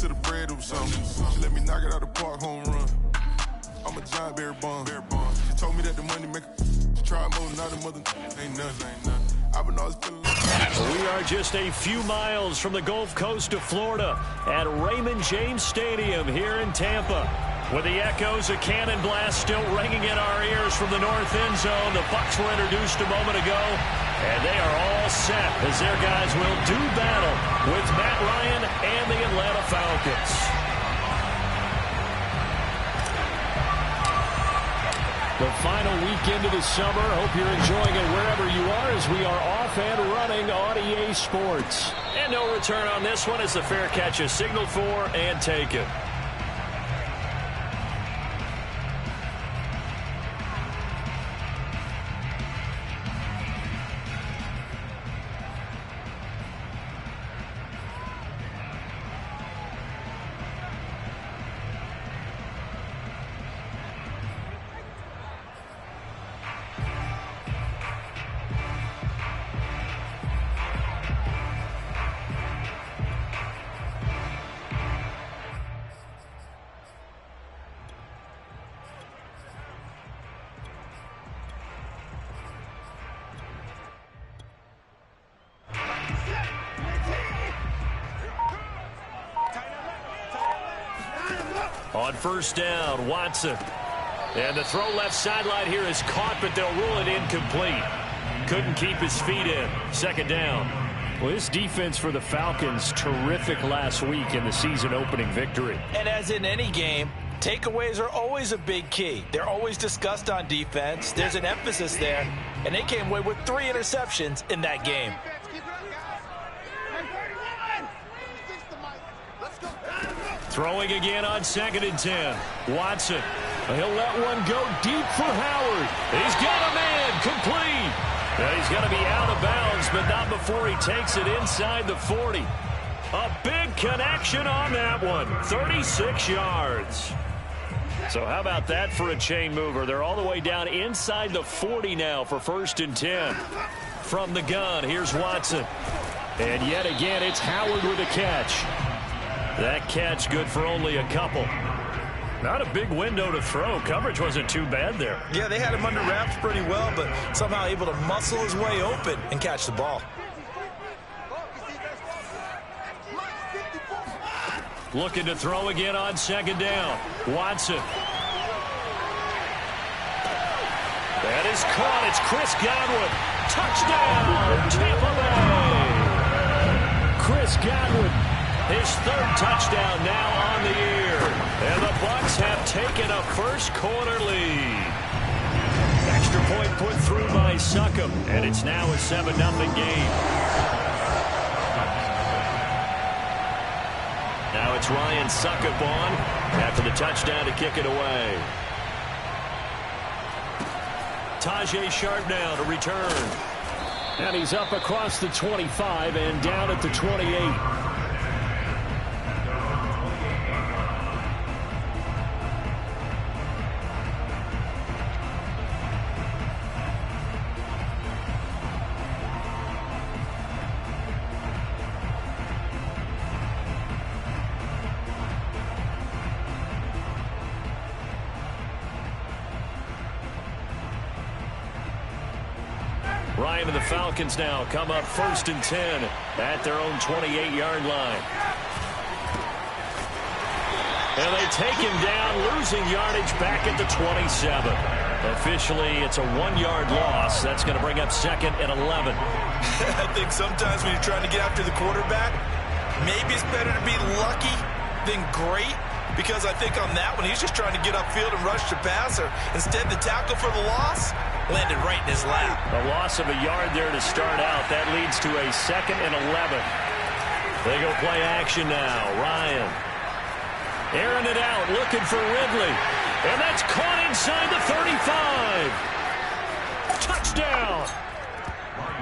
to the bread or something. She let me knock it out the park, home run. I'm a giant Barry Bonds. She told me that the money make she try more, not a mother. Ain't nothing. I've been always feeling We are just a few miles from the Gulf Coast of Florida at Raymond James Stadium here in Tampa. With the echoes of cannon blast still ringing in our ears from the north end zone. The Bucs were introduced a moment ago, and they are all set as their guys will do battle with Matt Ryan and the Atlanta Falcons. The final weekend of the summer. Hope you're enjoying it wherever you are as we are off and running on EA Sports. And no return on this one as the fair catch is signaled for and taken. On first down, Watson. And the throw left sideline here is caught, but they'll rule it incomplete. Couldn't keep his feet in. Second down. Well, this defense for the Falcons, terrific last week in the season-opening victory. And as in any game, takeaways are always a big key. They're always discussed on defense. There's an emphasis there, and they came away with 3 interceptions in that game. Throwing again on 2nd and 10. Watson. He'll let one go deep for Howard. He's got a man complete. And he's going to be out of bounds, but not before he takes it inside the 40. A big connection on that one. 36 yards. So how about that for a chain mover? They're all the way down inside the 40 now for 1st and 10. From the gun, here's Watson. And yet again, it's Howard with a catch. That catch good for only a couple. Not a big window to throw. Coverage wasn't too bad there. Yeah, they had him under wraps pretty well, but somehow able to muscle his way open and catch the ball. Looking to throw again on 2nd down. Watson. That is caught. It's Chris Godwin. Touchdown, Tampa Bay. Chris Godwin. His 3rd touchdown now on the year. And the Bucs have taken a first-quarter lead. Extra point put through by Succop, and it's now a 7-0 game. Now it's Ryan Succop on after the touchdown to kick it away. Tajae Sharpe now to return. And he's up across the 25 and down at the 28. Ryan and the Falcons now come up 1st and 10 at their own 28-yard line. And they take him down, losing yardage back at the 27. Officially, it's a 1-yard loss. That's going to bring up 2nd and 11. I think sometimes when you're trying to get after the quarterback, maybe it's better to be lucky than great, because I think on that one, he's just trying to get upfield and rush the passer. Instead, the tackle for the loss landed right in his lap. A loss of a yard there to start out. That leads to a 2nd and 11. They go play action now. Ryan airing it out, looking for Ridley. And that's caught inside the 35. Touchdown.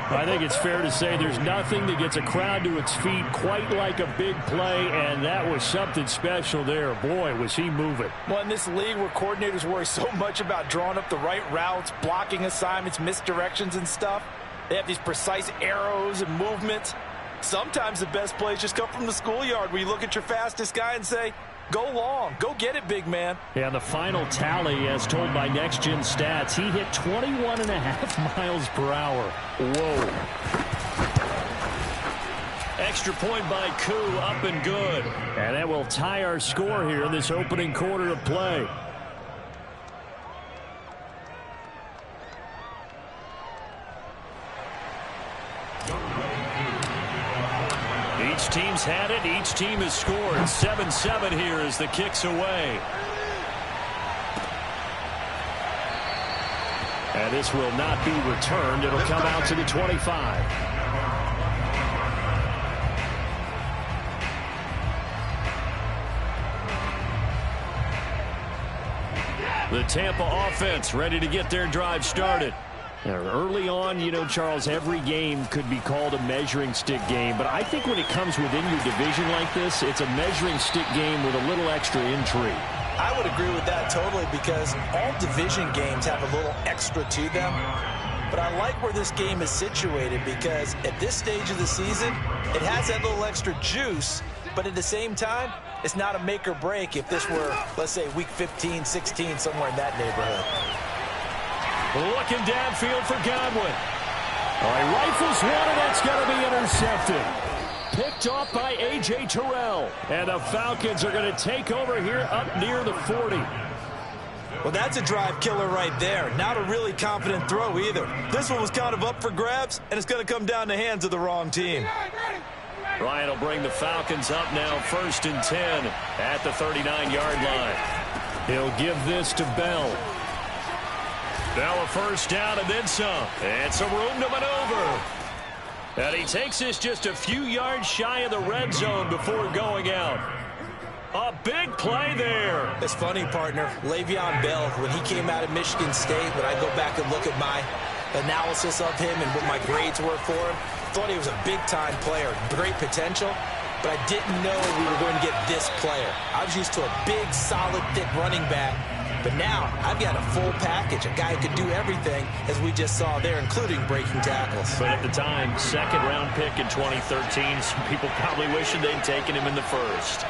I think it's fair to say there's nothing that gets a crowd to its feet quite like a big play, and that was something special there. Boy, was he moving. Well, in this league where coordinators worry so much about drawing up the right routes, blocking assignments, misdirections and stuff, they have these precise arrows and movements. Sometimes the best plays just come from the schoolyard where you look at your fastest guy and say, go long. Go get it, big man. And the final tally, as told by Next Gen Stats, he hit 21.5 miles per hour. Whoa. Extra point by Koo, up and good. And that will tie our score here in this opening quarter of play. Each team's had it. Each team has scored. 7-7 here as the kick's away. And this will not be returned. It'll come out to the 25. The Tampa offense ready to get their drive started. Early on, you know, Charles, every game could be called a measuring stick game. But I think when it comes within your division like this, it's a measuring stick game with a little extra intrigue. I would agree with that totally because all division games have a little extra to them. But I like where this game is situated because at this stage of the season, it has that little extra juice. But at the same time, it's not a make or break if this were, let's say, week 15, 16, somewhere in that neighborhood. Looking downfield for Godwin. All right, rifles one, and that's going to be intercepted. Picked off by A.J. Terrell. And the Falcons are going to take over here up near the 40. Well, that's a drive killer right there. Not a really confident throw either. This one was kind of up for grabs, and it's going to come down the hands of the wrong team. Ryan will bring the Falcons up now, 1st and 10 at the 39-yard line. He'll give this to Bell. Bell a first down and then some. And some room to maneuver. And he takes this just a few yards shy of the red zone before going out. A big play there. It's funny, partner. Le'Veon Bell, when he came out of Michigan State, when I go back and look at my analysis of him and what my grades were for him, thought he was a big-time player, great potential, but I didn't know we were going to get this player. I was used to a big, solid, thick running back, but now I've got a full package, a guy who could do everything, as we just saw there, including breaking tackles. But at the time, 2nd-round pick in 2013, some people probably wishing they'd taken him in the 1st.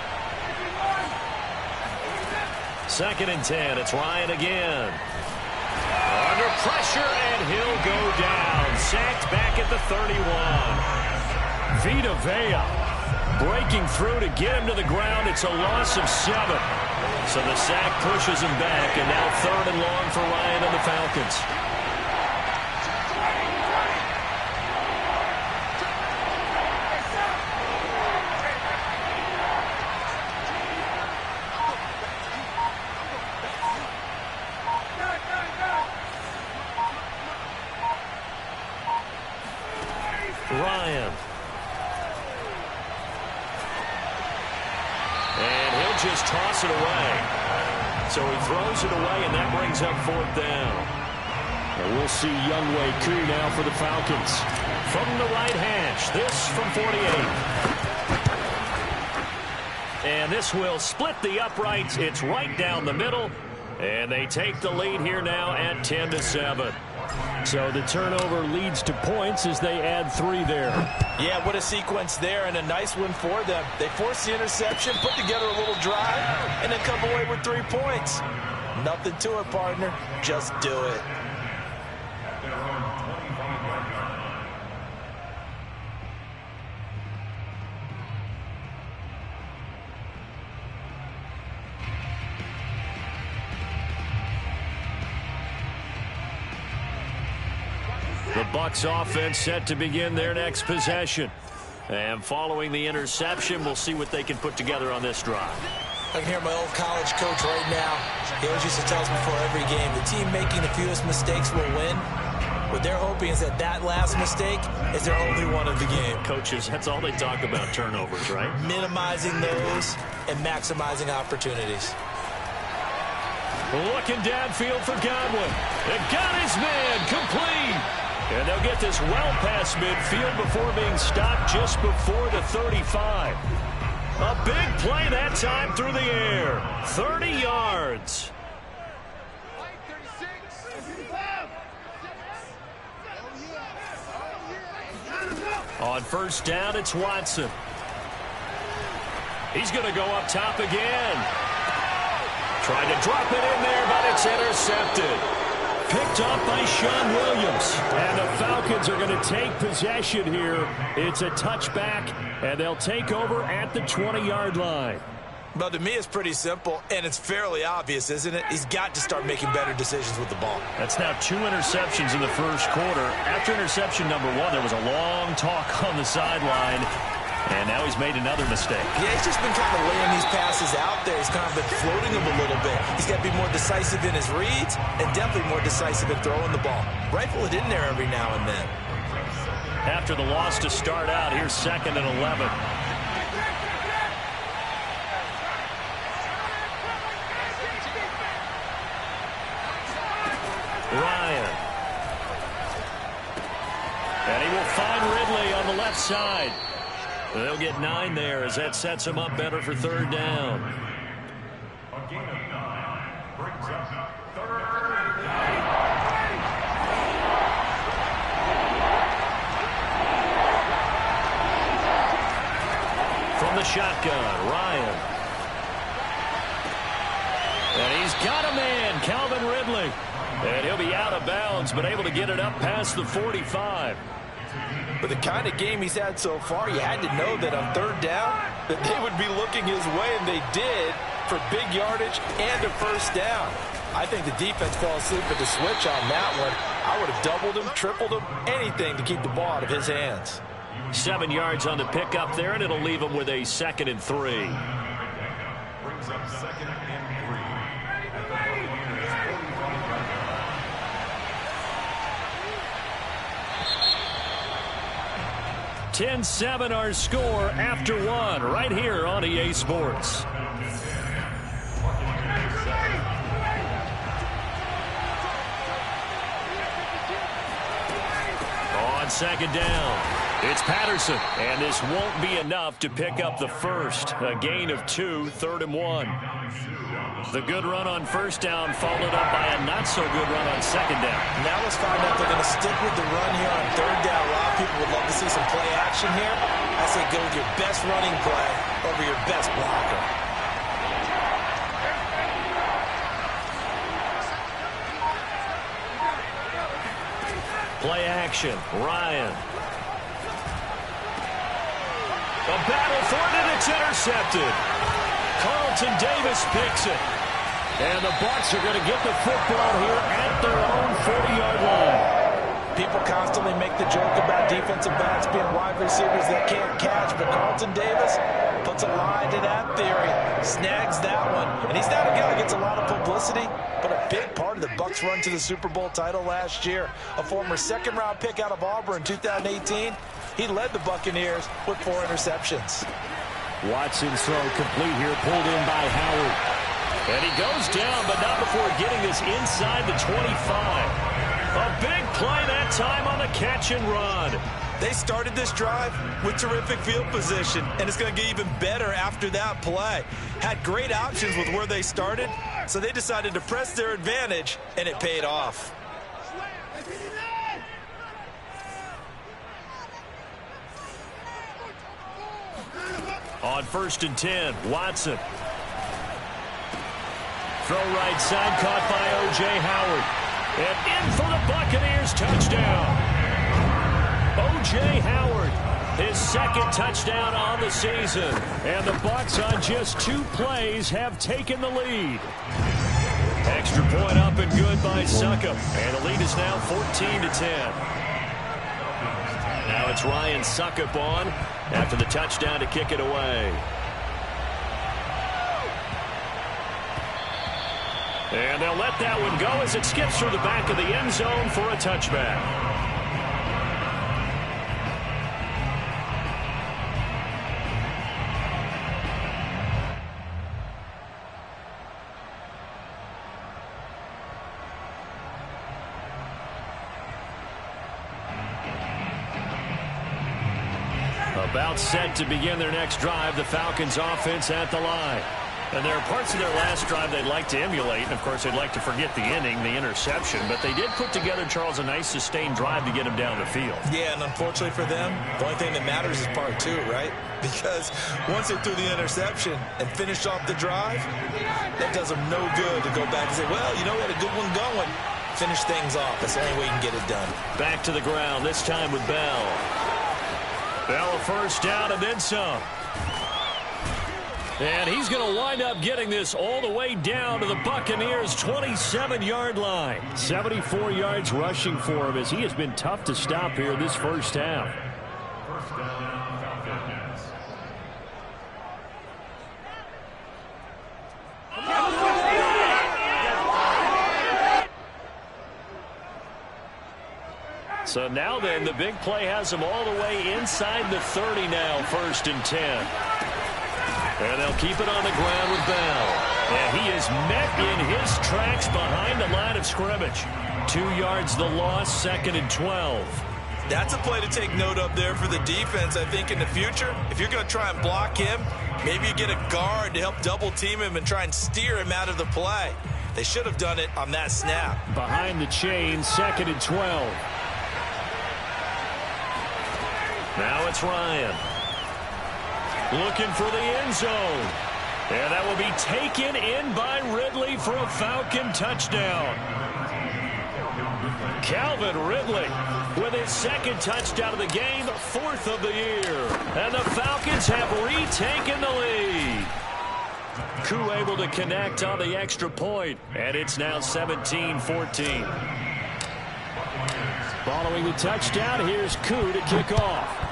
2nd and 10, it's Ryan again. Under pressure, and he'll go down. Sacked back at the 31. Vita Vea breaking through to get him to the ground. It's a loss of 7. So the sack pushes him back, and now 3rd and long for Ryan and the Falcons. Ryan. And he'll just toss it away. So he throws it away, and that brings up 4th down. And we'll see Younghoe Koo now for the Falcons. From the right hash, this from 48. And this will split the uprights. It's right down the middle. And they take the lead here now at 10-7. So the turnover leads to points as they add 3 there. Yeah, what a sequence there, and a nice one for them. They force the interception, put together a little drive, and then come away with 3 points. Nothing to it, partner. Just do it. The Bucs offense set to begin their next possession. And following the interception, we'll see what they can put together on this drive. I can hear my old college coach right now. He always used to tell us before every game, the team making the fewest mistakes will win. What they're hoping is that that last mistake is their only one of the game. Coaches, that's all they talk about, turnovers, right? Minimizing those and maximizing opportunities. Looking downfield for Godwin. It got his man complete. And they'll get this well past midfield before being stopped just before the 35. A big play that time through the air. 30 yards. On first down, it's Watson. He's going to go up top again. Trying to drop it in there, but it's intercepted. Picked off by Sean Williams. And the Falcons are going to take possession here. It's a touchback, and they'll take over at the 20-yard line. Well, to me, it's pretty simple, and it's fairly obvious, isn't it? He's got to start making better decisions with the ball. That's now 2 interceptions in the first quarter. After interception number 1, there was a long talk on the sideline, and now he's made another mistake. Yeah, he's just been kind of laying these passes out there. He's kind of been floating them a little bit. He's got to be more decisive in his reads and definitely more decisive in throwing the ball. Rifle it in there every now and then. After the loss to start out, here's 2nd and 11. Ryan. And he will find Ridley on the left side. They'll get 9 there as that sets him up better for 3rd down. A gain of 9 brings up 3rd down. From the shotgun, Ryan. And he's got a man, Calvin Ridley. And he'll be out of bounds, but able to get it up past the 45. But the kind of game he's had so far, you had to know that on 3rd down, that they would be looking his way, and they did, for big yardage and a 1st down. I think the defense fell asleep at the switch on that one. I would have doubled him, tripled him, anything to keep the ball out of his hands. 7 yards on the pickup there, and it'll leave him with a 2nd and 3. brings up 2nd and 3. 10-7 our score after 1 right here on EA Sports. On 2nd down, it's Patterson, and this won't be enough to pick up the first. A gain of 2, 3rd and 1. The good run on 1st down followed up by a not-so-good run on 2nd down. Now let's find out if they're going to stick with the run here on 3rd down. A lot of people would love to see some play action here. I say go with your best running play over your best blocker. Play action, Ryan. A battle for it, and it's intercepted. Carlton Davis picks it. And the Bucs are going to get the football here at their own 40-yard line. People constantly make the joke about defensive backs being wide receivers that can't catch, but Carlton Davis puts a line to that theory, snags that one. And he's not a guy that gets a lot of publicity, but a big part of the Bucs' run to the Super Bowl title last year. A former 2nd-round pick out of Auburn in 2018. He led the Buccaneers with 4 interceptions. Watson's throw complete here, pulled in by Howard. And he goes down, but not before getting this inside the 25. A big play that time on the catch and run. They started this drive with terrific field position, and it's going to get even better after that play. Had great options with where they started, so they decided to press their advantage, and it paid off. On 1st and 10, Watson. Throw right side, caught by O.J. Howard. And in for the Buccaneers, touchdown. O.J. Howard, his 2nd touchdown on the season. And the Bucs on just 2 plays have taken the lead. Extra point up and good by Succop. And the lead is now 14-10. Now it's Ryan Succop on after the touchdown to kick it away. And they'll let that one go as it skips through the back of the end zone for a touchback. About set to begin their next drive, the Falcons offense at the line. And there are parts of their last drive they'd like to emulate. And, of course, they'd like to forget the inning, the interception. But they did put together, Charles, a nice sustained drive to get him down the field. Yeah, and unfortunately for them, the only thing that matters is part two, right? Because once they threw the interception and finished off the drive, that does them no good to go back and say, well, you know, we had a good one going. Finish things off. That's the only way you can get it done. Back to the ground, this time with Bell. Bell a first down and then some. And he's going to wind up getting this all the way down to the Buccaneers' 27-yard line. 74 yards rushing for him as he has been tough to stop here this first half. First down, Falcons. So now then, the big play has him all the way inside the 30 now, 1st and 10. And they'll keep it on the ground with Bell. And he is met in his tracks behind the line of scrimmage. 2 yards the loss, 2nd and 12. That's a play to take note of there for the defense, I think, in the future. If you're going to try and block him, maybe you get a guard to help double team him and try and steer him out of the play. They should have done it on that snap. Behind the chain, 2nd and 12. Now it's Ryan. Looking for the end zone. And that will be taken in by Ridley for a Falcon touchdown. Calvin Ridley with his 2nd touchdown of the game, 4th of the year. And the Falcons have retaken the lead. Koo able to connect on the extra point. And it's now 17-14. Following the touchdown, here's Koo to kick off.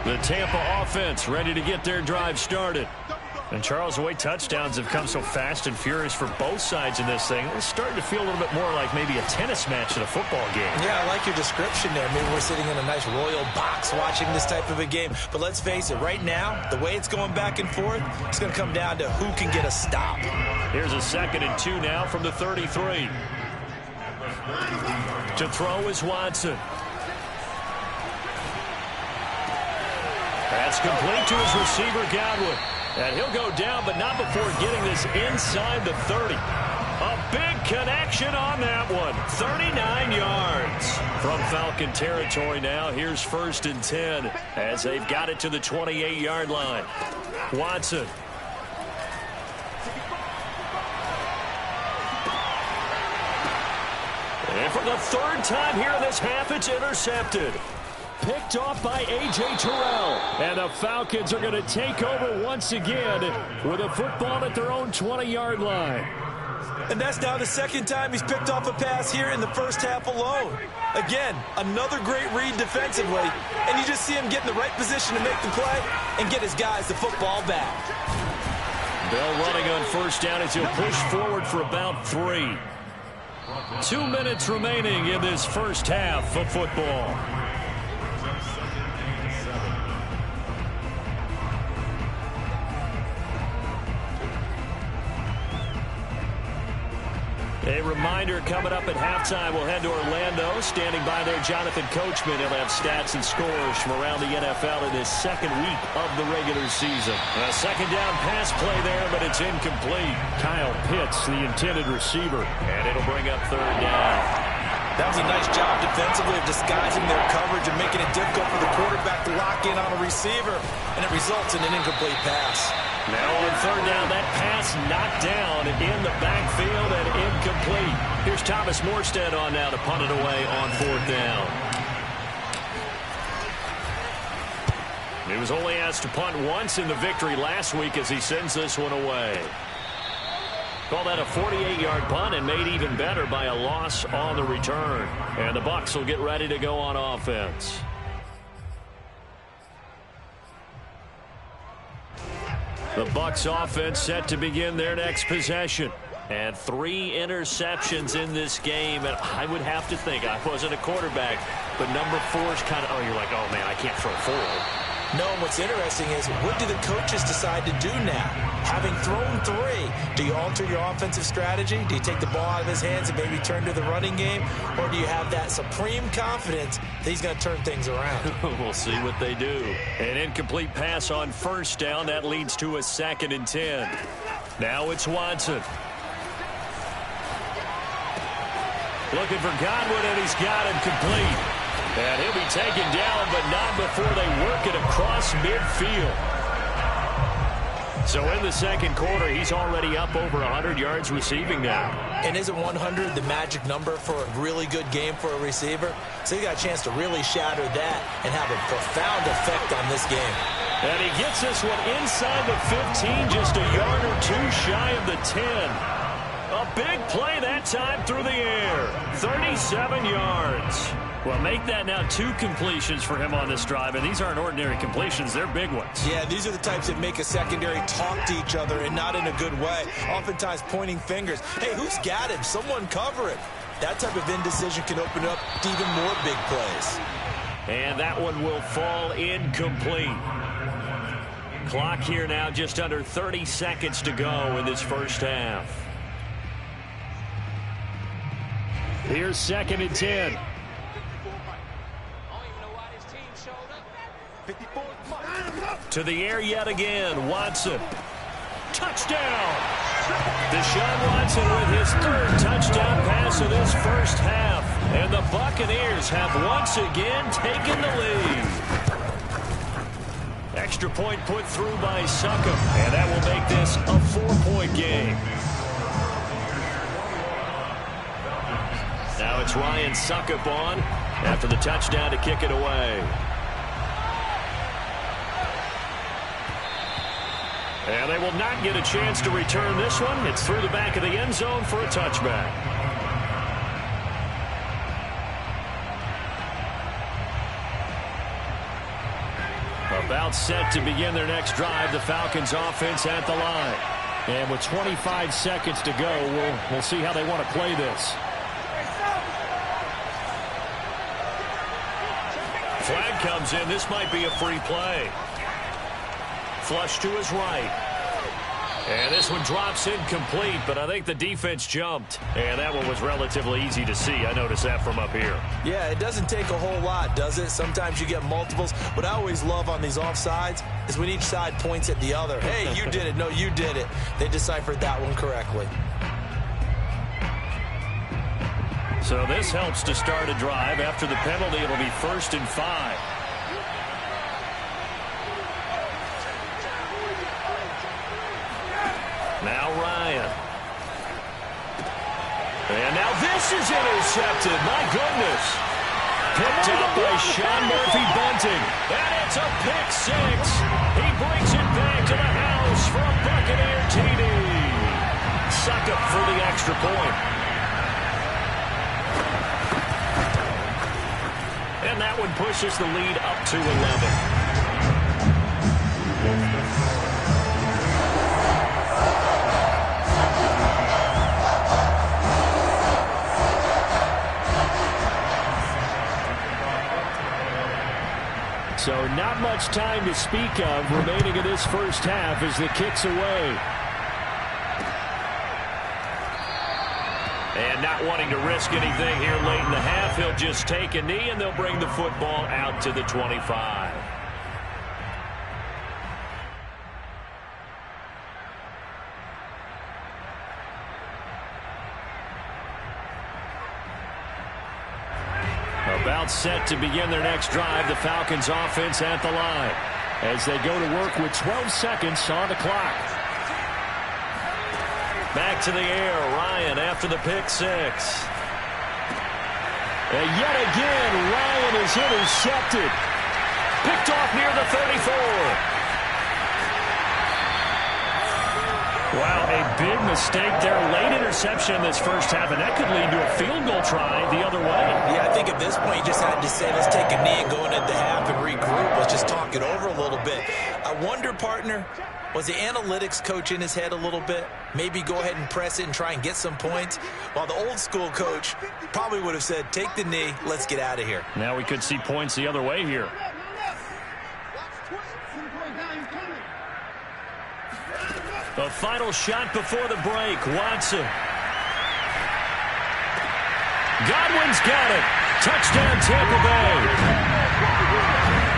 The Tampa offense ready to get their drive started. And Charles, the way touchdowns have come so fast and furious for both sides in this thing, it's starting to feel a little bit more like maybe a tennis match at a football game. Yeah, I like your description there. Maybe we're sitting in a nice royal box watching this type of a game. But let's face it, right now, the way it's going back and forth, it's going to come down to who can get a stop. Here's a 2nd and 2 now from the 33. To throw is Watson. That's complete to his receiver, Godwin. And he'll go down, but not before getting this inside the 30. A big connection on that one. 39 yards. From Falcon territory now, here's 1st and 10 as they've got it to the 28-yard line. Watson. And for the 3rd time here in this half, it's intercepted. Picked off by A.J. Terrell. And the Falcons are going to take over once again with a football at their own 20-yard line. And that's now the 2nd time he's picked off a pass here in the first half alone. Again, another great read defensively. And you just see him get in the right position to make the play and get his guys the football back. Bell running on 1st down as he'll push forward for about 3. 2 minutes remaining in this first half of football. A reminder coming up at halftime, we'll head to Orlando. Standing by there, Jonathan Coachman. He'll have stats and scores from around the NFL in his 2nd week of the regular season. A 2nd down pass play there, but it's incomplete. Kyle Pitts, the intended receiver, and it'll bring up 3rd down. That was a nice job defensively of disguising their coverage and making it difficult for the quarterback to lock in on a receiver, and it results in an incomplete pass. Now on 3rd down, that pass knocked down in the backfield and incomplete. Here's Thomas Morstead on now to punt it away on 4th down. He was only asked to punt once in the victory last week as he sends this one away. Call that a 48-yard punt and made even better by a loss on the return. And the Bucs will get ready to go on offense. The Bucs offense set to begin their next possession. And 3 interceptions in this game. And I would have to think, I wasn't a quarterback, but number 4 is kind of, oh, you're like, oh, man, I can't throw 4. No, and what's interesting is, what do the coaches decide to do now? Having thrown 3, do you alter your offensive strategy? Do you take the ball out of his hands and maybe turn to the running game? Or do you have that supreme confidence that he's going to turn things around? We'll see what they do. An incomplete pass on first down. That leads to a 2nd and 10. Now it's Watson. Looking for Godwin, and he's got him complete. And he'll be taken down, but not before they work it across midfield. So in the second quarter, he's already up over 100 yards receiving now. And isn't 100 the magic number for a really good game for a receiver? So he got a chance to really shatter that and have a profound effect on this game. And he gets this one inside the 15, just a yard or 2 shy of the 10. A big play that time through the air. 37 yards. Well, make that now 2 completions for him on this drive, and these aren't ordinary completions. They're big ones. Yeah, these are the types that make a secondary talk to each other, and not in a good way. Oftentimes pointing fingers. Hey, who's got him? Someone cover it. That type of indecision can open up to even more big plays. And that one will fall incomplete. Clock here now just under 30 seconds to go in this first half. Here's 2nd and 10. To the air yet again. Watson. Touchdown! Deshaun Watson with his 3rd touchdown pass of this first half. And the Buccaneers have once again taken the lead. Extra point put through by Succop. And that will make this a 4-point game. Now it's Ryan Succop on after the touchdown to kick it away. And they will not get a chance to return this one. It's through the back of the end zone for a touchback. About set to begin their next drive, the Falcons offense at the line. And with 25 seconds to go, we'll see how they want to play this. Flag comes in. This might be a free play. Flush to his right. And this one drops incomplete, but I think the defense jumped. And that one was relatively easy to see. I noticed that from up here. Yeah, it doesn't take a whole lot, does it? Sometimes you get multiples. What I always love on these offsides is when each side points at the other. Hey, you did it. No, you did it. They deciphered that one correctly. So this helps to start a drive. After the penalty, it'll be 1st and 5. Now Ryan. And now this is intercepted. My goodness. Picked up by Sean Murphy-Bunting. And it's a pick 6. He brings it back to the house for a Buccaneer TD. Succop for the extra point. And that one pushes the lead up to 11. So not much time to speak of remaining in this first half as the kick's away. And not wanting to risk anything here late in the half, he'll just take a knee and they'll bring the football out to the 25. About set to begin their next drive, the Falcons offense at the line as they go to work with 12 seconds on the clock. Back to the air, Ryan after the pick 6. And yet again, Ryan is intercepted. Picked off near the 34. Wow, a big mistake there. Late interception in this first half, and that could lead to a field goal try the other way. Yeah, I think at this point you just had to say, let's take a knee and go into the half and regroup. Let's just talk it over a little bit. I wonder, partner, was the analytics coach in his head a little bit? Maybe go ahead and press it and try and get some points? While the old school coach probably would have said, take the knee, let's get out of here. Now we could see points the other way here. A final shot before the break. Watson. Godwin's got it. Touchdown, Tampa Bay.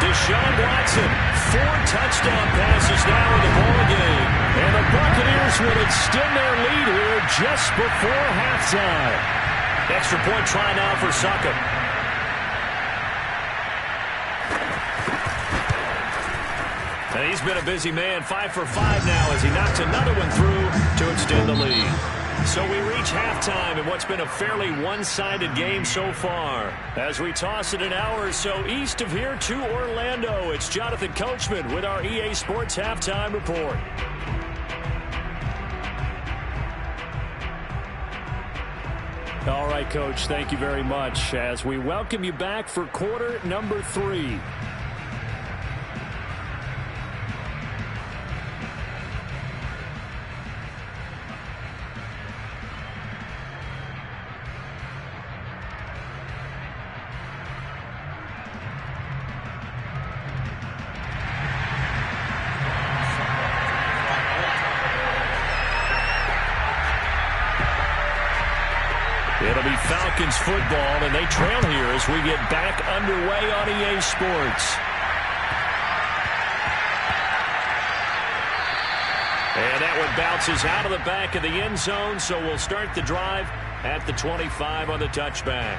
Deshaun Watson, 4 touchdown passes now in the ballgame. And the Buccaneers will extend their lead here just before halftime. Extra point try now for Succop. And he's been a busy man, 5 for 5 now as he knocks another one through to extend the lead. So we reach halftime in what's been a fairly one-sided game so far. As we toss it an hour or so east of here to Orlando, it's Jonathan Coachman with our EA Sports Halftime Report. All right, Coach, thank you very much as we welcome you back for quarter number 3. It'll be Falcons football, and they trail here as we get back underway on EA Sports. And that one bounces out of the back of the end zone, so we'll start the drive at the 25 on the touchback.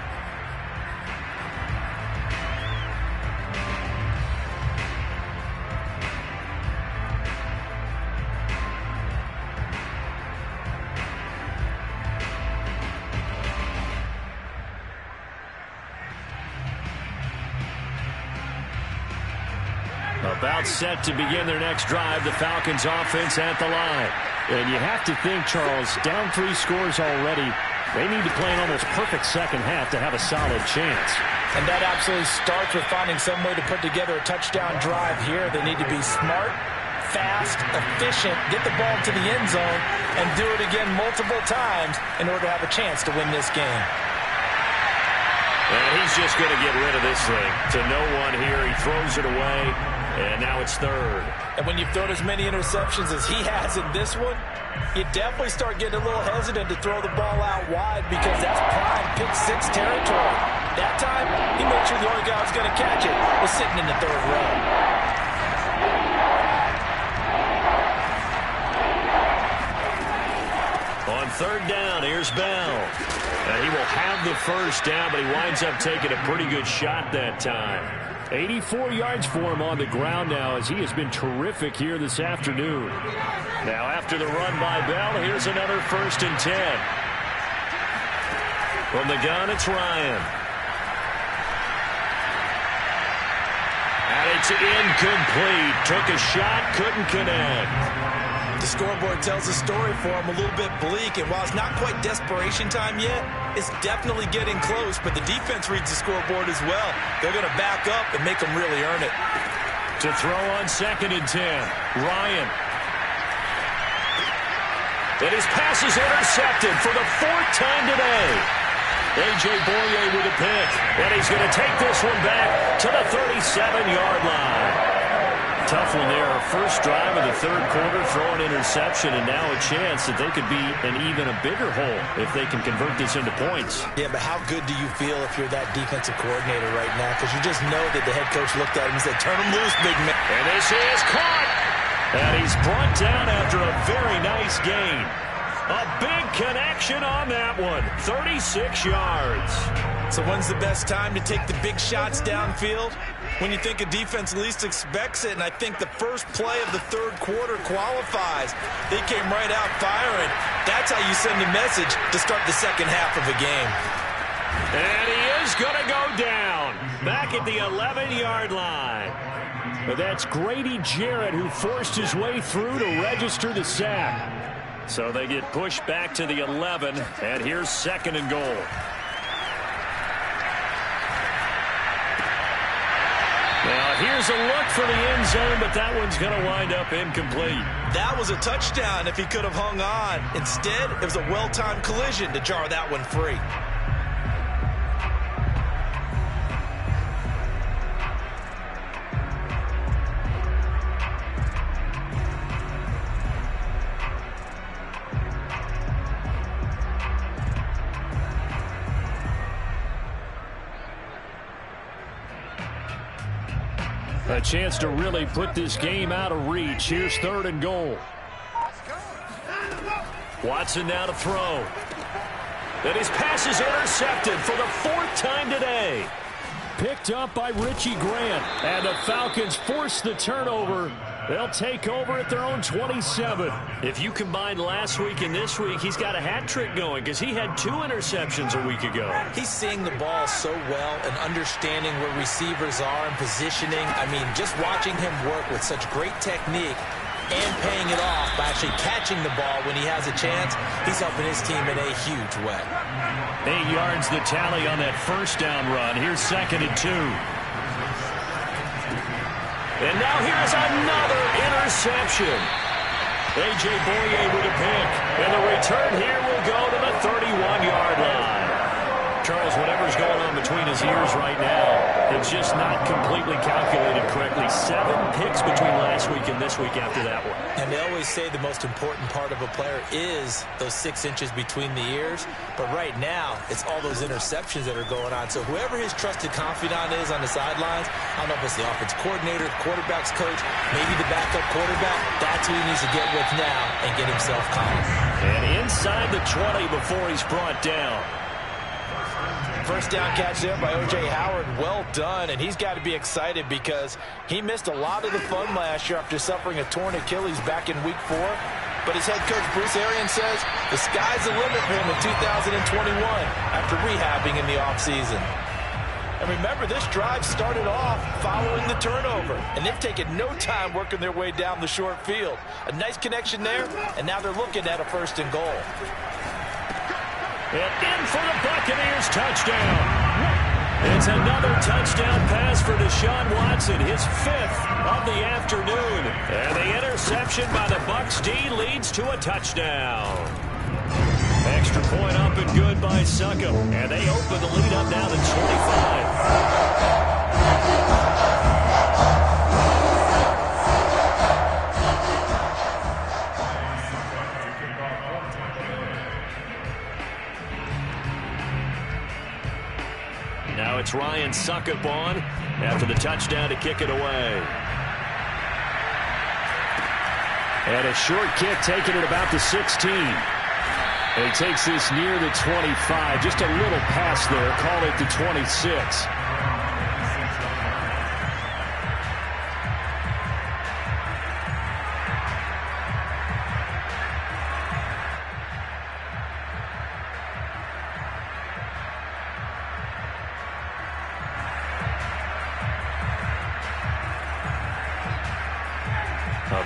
About set to begin their next drive, the Falcons offense at the line. And you have to think, Charles, down 3 scores already. They need to play an almost perfect second half to have a solid chance. And that absolutely starts with finding some way to put together a touchdown drive here. They need to be smart, fast, efficient, get the ball to the end zone, and do it again multiple times in order to have a chance to win this game. And he's just going to get rid of this thing. To no one here, he throws it away. And now it's 3rd. And when you've thrown as many interceptions as he has in this one, you definitely start getting a little hesitant to throw the ball out wide because that's prime pick-6 territory. That time, he made sure the only guy who was going to catch it was sitting in the 3rd row. On 3rd down, here's Bell. And he will have the first down, but he winds up taking a pretty good shot that time. 84 yards for him on the ground now as he has been terrific here this afternoon. Now after the run by Bell, here's another 1st and 10. From the gun, it's Ryan. And it's incomplete. Took a shot, couldn't connect. The scoreboard tells a story for him, a little bit bleak, and while it's not quite desperation time yet, it's definitely getting close, but the defense reads the scoreboard as well. They're going to back up and make them really earn it. To throw on 2nd and 10, Ryan. And his pass is intercepted for the 4th time today. A.J. Boye with a pick, and he's going to take this one back to the 37-yard line. Tough one there. First drive of the 3rd quarter, throw an interception, and now a chance that they could be in even a bigger hole if they can convert this into points. Yeah, but how good do you feel if you're that defensive coordinator right now? Because you just know that the head coach looked at him and said, turn him loose, big man. And this is caught. And he's brought down after a very nice gain. A big connection on that one. 36 yards. So when's the best time to take the big shots downfield? When you think a defense least expects it, and I think the first play of the 3rd quarter qualifies. They came right out firing. That's how you send a message to start the second half of a game. And he is going to go down. Back at the 11-yard line. But that's Grady Jarrett who forced his way through to register the sack. So they get pushed back to the 11, and here's 2nd and goal. Now, here's a look for the end zone, but that one's going to wind up incomplete. That was a touchdown if he could have hung on. Instead, it was a well-timed collision to jar that one free. A chance to really put this game out of reach. Here's 3rd and goal. Watson now to throw. And his pass is intercepted for the 4th time today. Picked up by Richie Grant. And the Falcons force the turnover. They'll take over at their own 27. If you combine last week and this week, he's got a hat trick going because he had 2 interceptions a week ago. He's seeing the ball so well and understanding where receivers are and positioning. I mean, just watching him work with such great technique and paying it off by actually catching the ball when he has a chance, he's helping his team in a huge way. 8 yards the tally on that 1st down run. Here's 2nd and 2. And now here's another interception. A.J. Boye with a pick. And the return here will go to the 31-yard line. Charles, whatever's going on between his ears right now, it's just not completely calculated correctly. 7 picks between last week and this week after that one. And they always say the most important part of a player is those 6 inches between the ears. But right now, it's all those interceptions that are going on. So whoever his trusted confidant is on the sidelines, I don't know if it's the offense coordinator, the quarterback's coach, maybe the backup quarterback, that's who he needs to get with now and get himself calm. And inside the 20 before he's brought down. 1st down catch there by O.J. Howard. Well done, and he's got to be excited because he missed a lot of the fun last year after suffering a torn Achilles back in Week 4. But his head coach, Bruce Arians, says the sky's the limit for him in 2021 after rehabbing in the offseason. And remember, this drive started off following the turnover, and they've taken no time working their way down the short field. A nice connection there, and now they're looking at a 1st and goal. And in for the Buccaneers touchdown. It's another touchdown pass for Deshaun Watson, his 5th of the afternoon. And the interception by the Bucs D leads to a touchdown. Extra point up and good by Succop. And they open the lead up now to 25. Now it's Ryan Succop on after the touchdown to kick it away. And a short kick taken at about the 16. And he takes this near the 25. Just a little pass there. Call it the 26.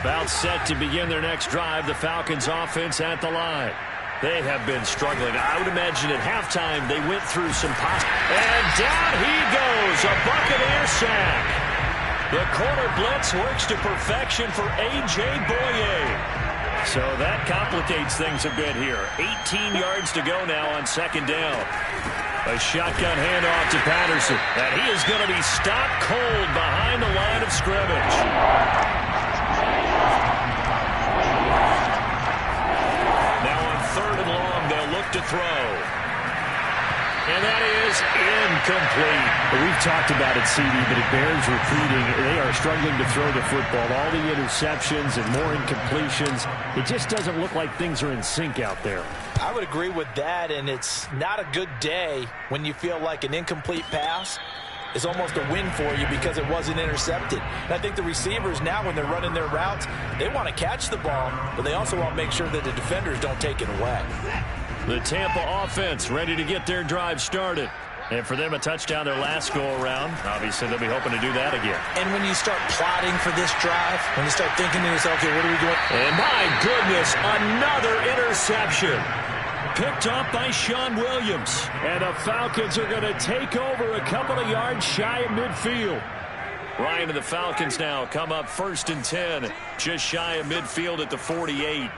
About set to begin their next drive, the Falcons offense at the line. They have been struggling. I would imagine at halftime they went through some and down he goes, a Buccaneer sack. The corner blitz works to perfection for A.J. Boye. So that complicates things a bit here. 18 yards to go now on 2nd down. A shotgun handoff to Patterson. And he is going to be stopped cold behind the line of scrimmage. To throw. And that is incomplete. We've talked about it, CD, but it bears repeating. They are struggling to throw the football. All the interceptions and more incompletions. It just doesn't look like things are in sync out there. I would agree with that, and it's not a good day when you feel like an incomplete pass is almost a win for you because it wasn't intercepted. And I think the receivers now, when they're running their routes, they want to catch the ball, but they also want to make sure that the defenders don't take it away. The Tampa offense ready to get their drive started. And for them, a touchdown their last go-around. Obviously, they'll be hoping to do that again. And when you start plotting for this drive, when you start thinking to yourself, okay, what are we doing? And my goodness, another interception. Picked up by Sean Williams. And the Falcons are going to take over a couple of yards shy of midfield. Ryan and the Falcons now come up 1st and 10, just shy of midfield at the 48.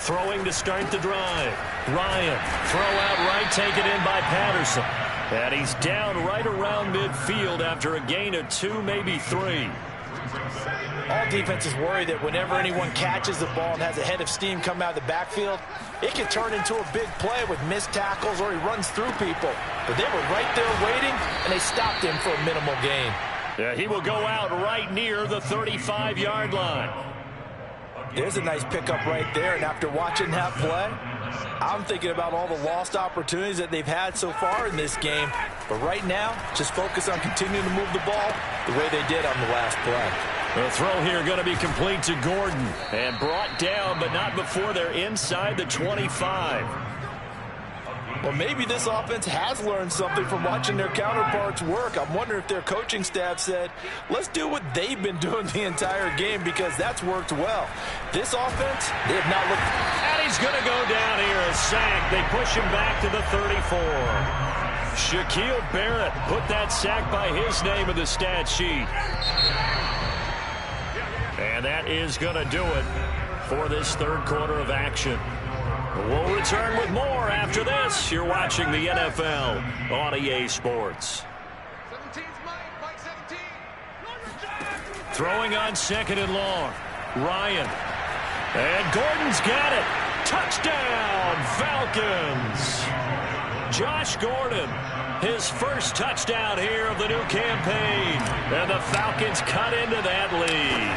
Throwing to start the drive. Ryan, throw out right, taken in by Patterson. And he's down right around midfield after a gain of 2, maybe 3. All defenses worry that whenever anyone catches the ball and has a head of steam come out of the backfield, it can turn into a big play with missed tackles or he runs through people. But they were right there waiting, and they stopped him for a minimal gain. Yeah, he will go out right near the 35-yard line. There's a nice pickup right there, and after watching that play, I'm thinking about all the lost opportunities that they've had so far in this game. But right now, just focus on continuing to move the ball the way they did on the last play. The throw here going to be complete to Gordon. And brought down, but not before they're inside the 25. Well, maybe this offense has learned something from watching their counterparts work. I'm wondering if their coaching staff said, let's do what they've been doing the entire game, because that's worked well. This offense, they have not looked. And he's going to go down here, a sack. They push him back to the 34. Shaquille Barrett put that sack by his name in the stat sheet. And that is going to do it for this third quarter of action. We'll return with more after this. You're watching the NFL on EA Sports. Throwing on second and long. Ryan. And Gordon's got it. Touchdown, Falcons. Josh Gordon, his first touchdown here of the new campaign. And the Falcons cut into that lead.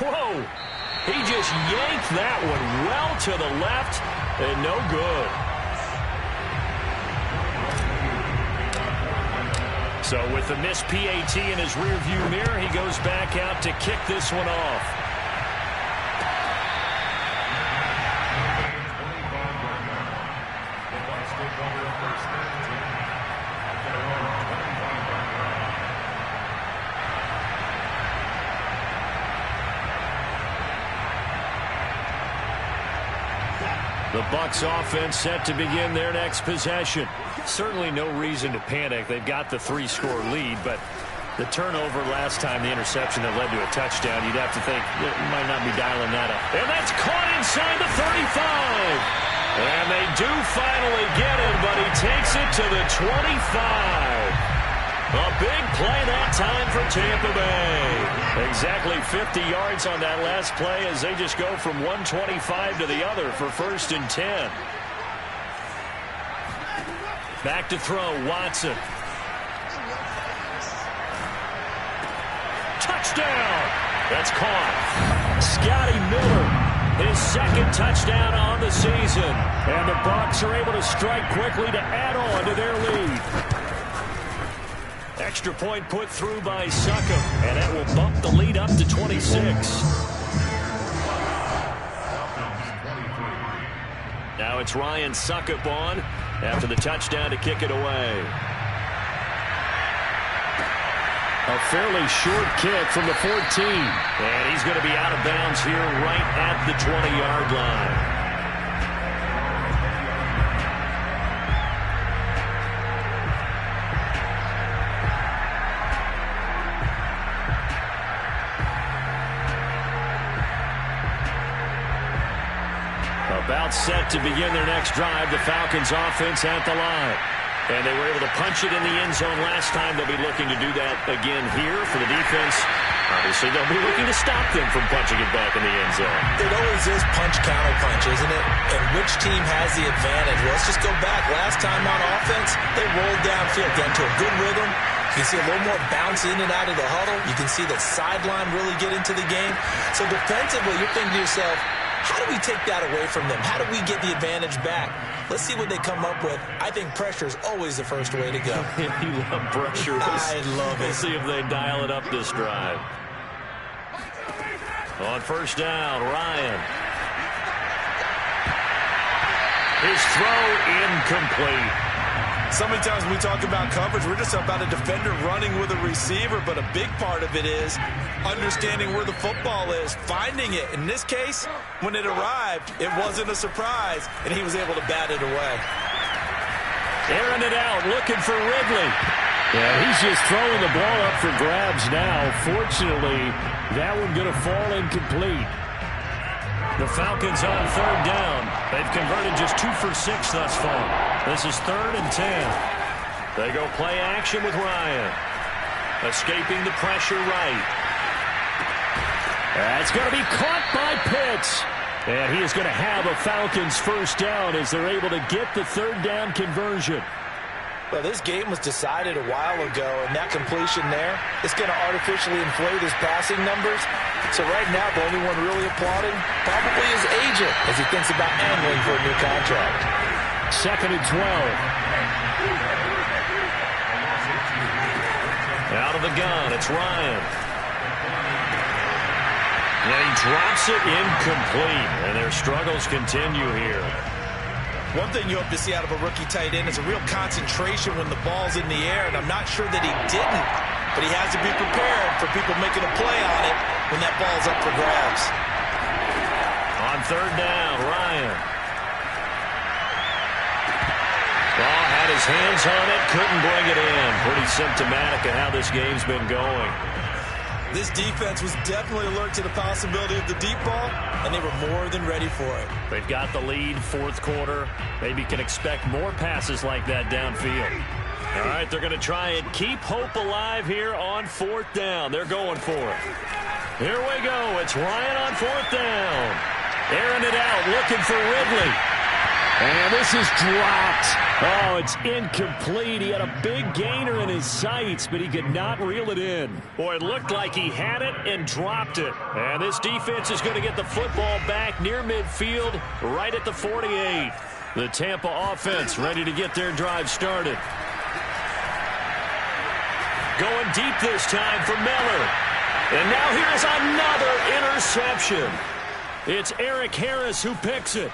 Whoa. He just yanked that one well to the left, and no good. So with the missed PAT in his rearview mirror, he goes back out to kick this one off. The Bucs offense set to begin their next possession. Certainly no reason to panic. They've got the 3-score lead, but the turnover last time, the interception that led to a touchdown, you'd have to think you might not be dialing that up. And that's caught inside the 35. And they do finally get it, but he takes it to the 25. A big play that time for Tampa Bay. Exactly 50 yards on that last play as they just go from 125 to the other for 1st and 10. Back to throw, Watson. Touchdown! That's caught. Scotty Miller, his second touchdown on the season. And the Bucs are able to strike quickly to add on to their lead. Extra point put through by Succop, and that will bump the lead up to 26. Now it's Ryan Succop on after the touchdown to kick it away. A fairly short kick from the 14. And he's going to be out of bounds here right at the 20-yard line. About set to begin their next drive, the Falcons offense at the line. And they were able to punch it in the end zone last time. They'll be looking to do that again here for the defense. Obviously, they'll be looking to stop them from punching it back in the end zone. It always is punch-counter-punch, isn't it? And which team has the advantage? Well, let's just go back. Last time on offense, they rolled downfield, got into a good rhythm. You can see a little more bounce in and out of the huddle. You can see the sideline really get into the game. So defensively, you're thinking to yourself, how do we take that away from them? How do we get the advantage back? Let's see what they come up with. I think pressure is always the first way to go. You love pressure. I love it. Let's see if they dial it up this drive. On first down, Ryan. His throw incomplete. So many times when we talk about coverage, we're just about a defender running with a receiver, but a big part of it is understanding where the football is, finding it. In this case, when it arrived, it wasn't a surprise, and he was able to bat it away. Airing it out, looking for Ridley. Yeah, he's just throwing the ball up for grabs now. Fortunately, that one going to fall incomplete. The Falcons on third down. They've converted just 2 for 6 thus far. This is 3rd and 10. They go play action with Ryan. Escaping the pressure right. That's going to be caught by Pitts. And he is going to have a Falcons first down as they're able to get the third down conversion. Well, this game was decided a while ago, and that completion there is going to artificially inflate his passing numbers. So right now, the only one really applauding probably his agent as he thinks about angling for a new contract. 2nd and 12. Out of the gun, it's Ryan. And he drops it incomplete, and their struggles continue here. One thing you hope to see out of a rookie tight end is a real concentration when the ball's in the air, and I'm not sure that he didn't, but he has to be prepared for people making a play on it when that ball's up for grabs. On 3rd down, Ryan. Ball had his hands on it, couldn't bring it in. Pretty symptomatic of how this game's been going. This defense was definitely alert to the possibility of the deep ball, and they were more than ready for it. They've got the lead, 4th quarter. Maybe can expect more passes like that downfield. All right, they're going to try and keep hope alive here on 4th down. They're going for it. Here we go. It's Ryan on 4th down. Airing it out, looking for Ridley. And this is dropped. Oh, it's incomplete. He had a big gainer in his sights, but he could not reel it in. Boy, it looked like he had it and dropped it. And this defense is going to get the football back near midfield, right at the 48. The Tampa offense ready to get their drive started. Going deep this time for Miller. And now here's another interception. It's Eric Harris who picks it.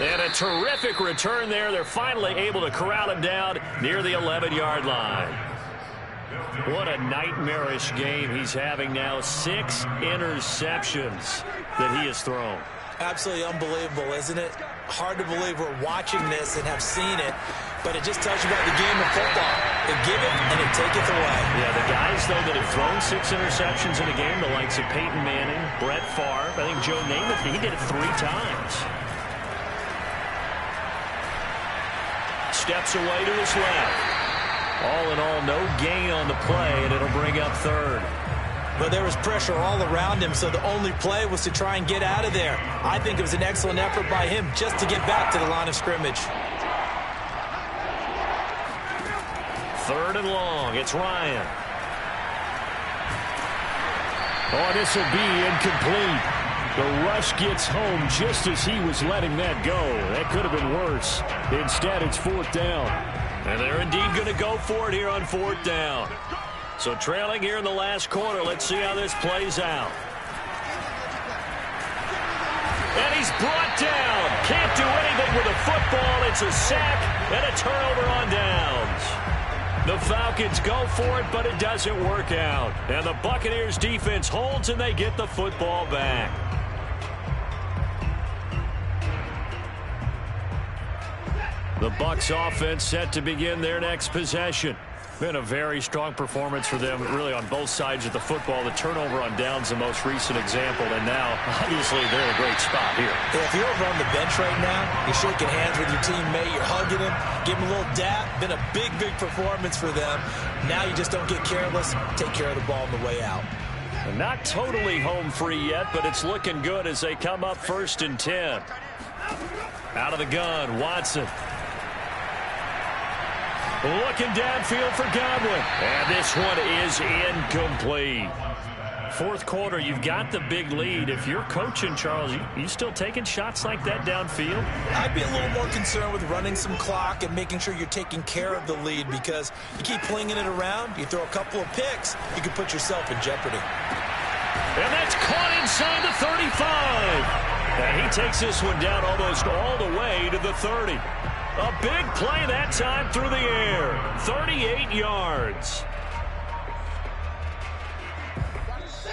And a terrific return there. They're finally able to corral him down near the 11-yard line. What a nightmarish game he's having now. 6 interceptions that he has thrown. Absolutely unbelievable, isn't it? Hard to believe we're watching this and have seen it, but it just tells you about the game of football. They give it and they take it away. Yeah, the guys, though, that have thrown 6 interceptions in a game, the likes of Peyton Manning, Brett Favre, I think Joe Namath, he did it 3 times. Steps away to his left. All in all, no gain on the play, and it'll bring up 3rd. But there was pressure all around him, so the only play was to try and get out of there. I think it was an excellent effort by him just to get back to the line of scrimmage. 3rd and long. It's Ryan. Oh, this will be incomplete. The rush gets home just as he was letting that go. That could have been worse. Instead, it's 4th down. And they're indeed going to go for it here on 4th down. So trailing here in the last quarter. Let's see how this plays out. And he's brought down. Can't do anything with a football. It's a sack and a turnover on downs. The Falcons go for it, but it doesn't work out. And the Buccaneers defense holds, and they get the football back. The Bucs offense set to begin their next possession. Been a very strong performance for them, really, on both sides of the football. The turnover on downs, the most recent example, and now, obviously, they're in a great spot here. Yeah, if you're over on the bench right now, you're shaking hands with your teammate, you're hugging him, give him a little dap. Been a big, big performance for them. Now you just don't get careless. Take care of the ball on the way out. And not totally home free yet, but it's looking good as they come up 1st and 10. Out of the gun, Watson. Looking downfield for Godwin. And this one is incomplete. 4th quarter, you've got the big lead. If you're coaching, Charles, you still taking shots like that downfield? I'd be a little more concerned with running some clock and making sure you're taking care of the lead, because you keep flinging it around, you throw a couple of picks, you could put yourself in jeopardy. And that's caught inside the 35. And he takes this one down almost all the way to the 30. A big play that time through the air. 38 yards.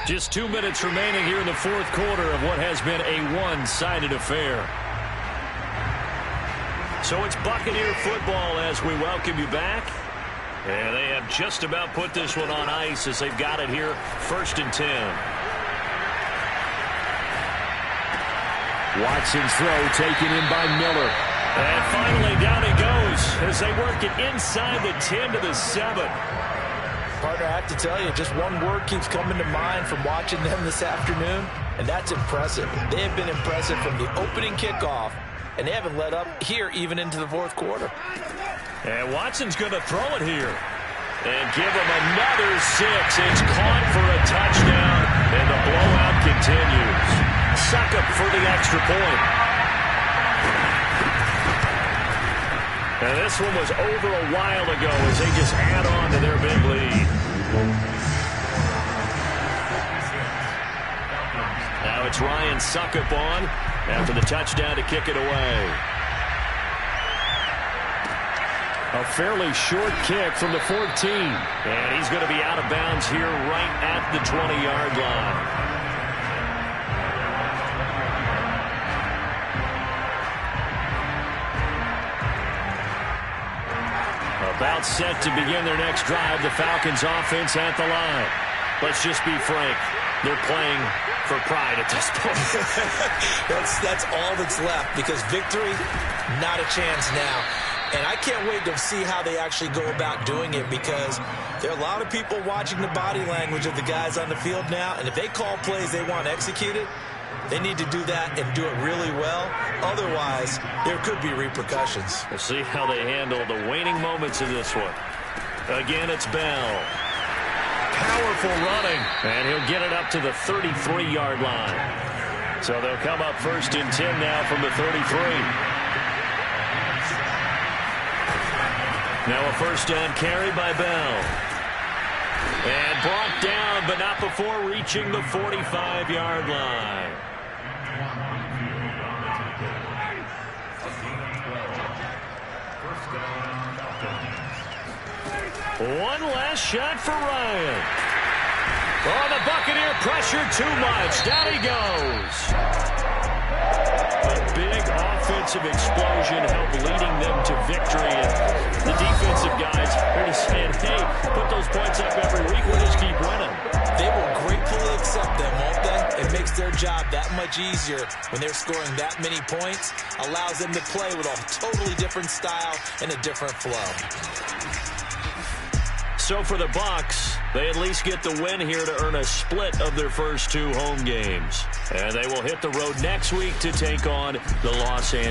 Just 2 minutes remaining here in the 4th quarter of what has been a one-sided affair. So it's Buccaneer football as we welcome you back. And they have just about put this one on ice as they've got it here, 1st and 10. Watson's throw taken in by Miller. And finally, down he goes as they work it inside the 10 to the 7. Partner, I have to tell you, just one word keeps coming to mind from watching them this afternoon, and that's impressive. They have been impressive from the opening kickoff, and they haven't let up here even into the fourth quarter. And Watson's going to throw it here. And give him another 6. It's caught for a touchdown, and the blowout continues. Succop for the extra point. And this one was over a while ago as they just add on to their big lead. Now it's Ryan Succop on after the touchdown to kick it away. A fairly short kick from the 14. And he's going to be out of bounds here right at the 20-yard line. About set to begin their next drive, the Falcons offense at the line. Let's just be frank. They're playing for pride at this point. That's all that's left, because victory, not a chance now. And I can't wait to see how they actually go about doing it, because there are a lot of people watching the body language of the guys on the field now, and if they call plays they want executed, they need to do that and do it really well. Otherwise, there could be repercussions. We'll see how they handle the waning moments of this one. Again, it's Bell. Powerful running, and he'll get it up to the 33-yard line. So they'll come up 1st and 10 now from the 33. Now a first down carry by Bell. And brought down, but not before reaching the 45-yard line. One last shot for Ryan. Oh, the Buccaneer pressure too much. Down he goes. A big offensive explosion helped leading them to victory. And the defensive guys are just saying, hey, put those points up every week. We'll just keep winning. They will gratefully accept them, won't they? It makes their job that much easier when they're scoring that many points. Allows them to play with a totally different style and a different flow. So for the Bucs, they at least get the win here to earn a split of their first 2 home games. And they will hit the road next week to take on the Los Angeles.